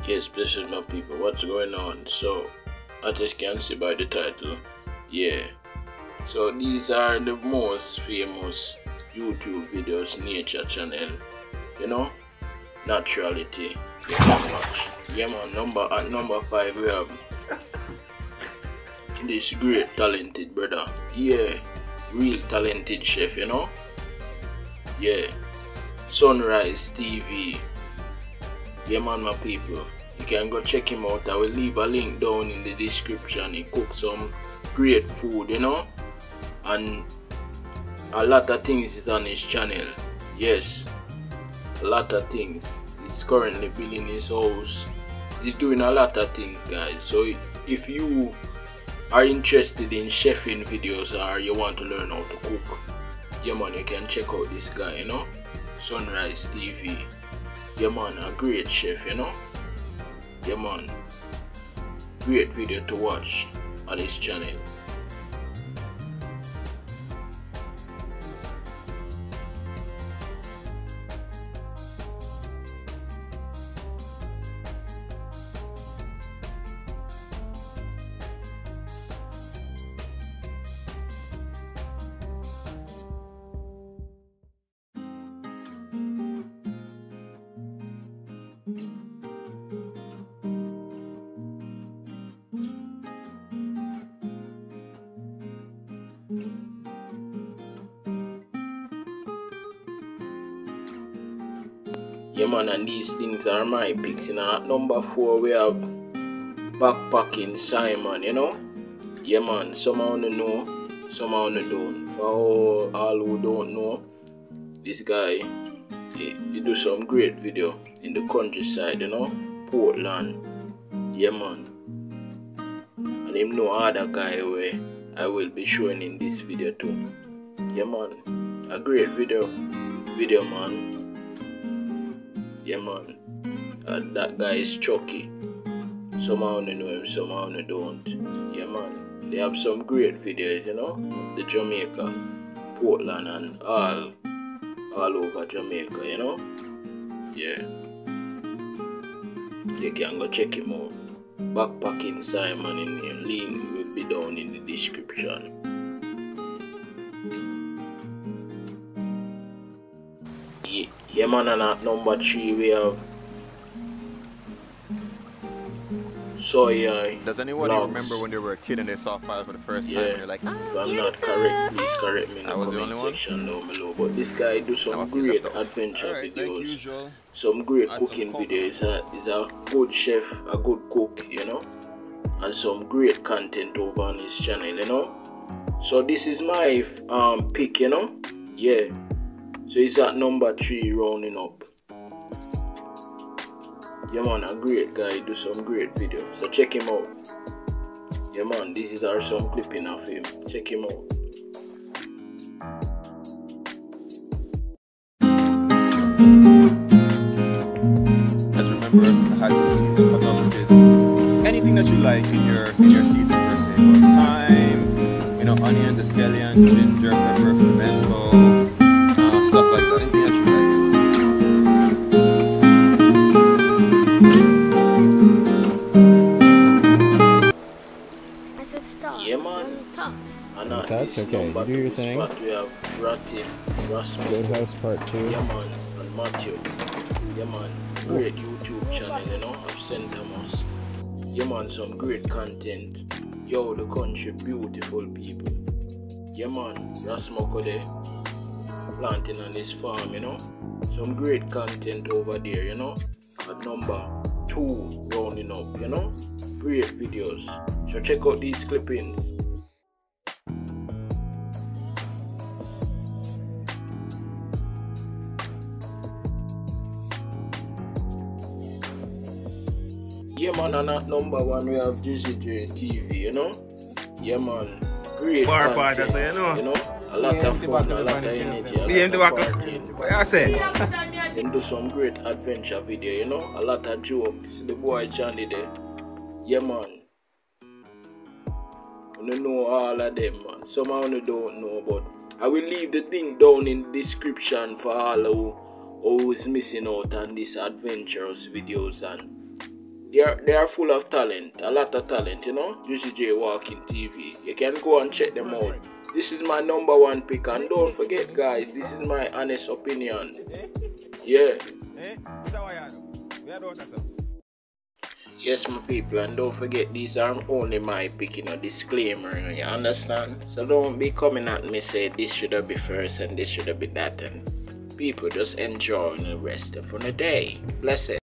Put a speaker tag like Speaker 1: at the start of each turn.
Speaker 1: Yes, blessed my people, what's going on? So, as you can see by the title, yeah. So these are the most famous YouTube videos, nature channel, you know, naturality, you can watch. Yeah man, at number 5 we have this great talented brother, yeah, real talented chef, you know, yeah, Sunrise TV. Yeah man, my people, you can go check him out. I will leave a link down in the description. He cooks some great food, you know, and a lot of things is on his channel. Yes, a lot of things. He's currently building his house. He's doing a lot of things, guys. So if you are interested in chefing videos or you want to learn how to cook, yeah man, you can check out this guy, you know, Sunrise TV. Yeah man, a great chef, you know. Yeah man, great video to watch on his channel. Yeah man, and these things are my picks. You know, at number 4 we have backpacking Simon, you know. Yeah man, some I wanna know, some I wanna don't. For all who don't know, this guy he do some great video in the countryside, you know, Portland. Yeah man, and him no other guy where I will be showing in this video too. Yeah man, a great video man. Yeah man, that guy is Chucky. Some I wanna know him, some I wanna don't. Yeah man, they have some great videos, you know, the Jamaica, Portland and all over Jamaica, you know. Yeah, you can go check him out. Backpacking Simon, in link will be down in the description. Yeah man, and at number 3 we have soai.
Speaker 2: Does anybody remember when they were a kid and they saw fire for the first time? And you're like,
Speaker 1: if I'm not correct, please correct me in the comment section down below. But this guy do some great adventure videos, some great cooking videos. He's a good chef, a good cook, you know, and some great content over on his channel, you know. So this is my pick, you know. Yeah, so he's at number 3 rounding up. Yeah man, a great guy, do some great videos, so check him out. Yeah man, these are some clipping of him, check him out.
Speaker 2: Just remember, I had some season coming up with this. Anything that you like in your season per se, thyme, you know, onion, scallion, ginger, pepper, pimento, stuff like that. Anything that you like.
Speaker 1: Yeah man, and at this number 2 spot we have Ratty, Rasmus,
Speaker 3: Roadhouse Part 2.
Speaker 1: yeah man, and Matthew. Yeah man, great YouTube channel, you know, of St. Thomas. Yeah man, some great content. Yo, the country, beautiful people. Yeah man, Rasmus there, planting on his farm, you know. Some great content over there, you know. At number 2 rounding up, you know. Great videos. So check out these clippings. Yeah man, and at number 1 we have GCJ TV, you know. Yeah man, great content, you know. A lot of fun, a lot of energy, a lot of partying.
Speaker 4: What you say?
Speaker 1: Them do some great adventure video, you know. A lot of jokes. See the boy Johnny there. Yeah man, you don't know all of them, man. Some of you don't know, but I will leave the link down in the description for all who is missing out on these adventurous videos and They are full of talent, a lot of talent, you know. Juicy J Walking TV. You can go and check them out. This is my number one pick, and don't forget, guys, this is my honest opinion. Yeah. Yes, my people, and don't forget, these are only my pick, you know, disclaimer, you understand? So don't be coming at me say this should have been first and this should have been that, and people just enjoy the rest of the day. Bless it.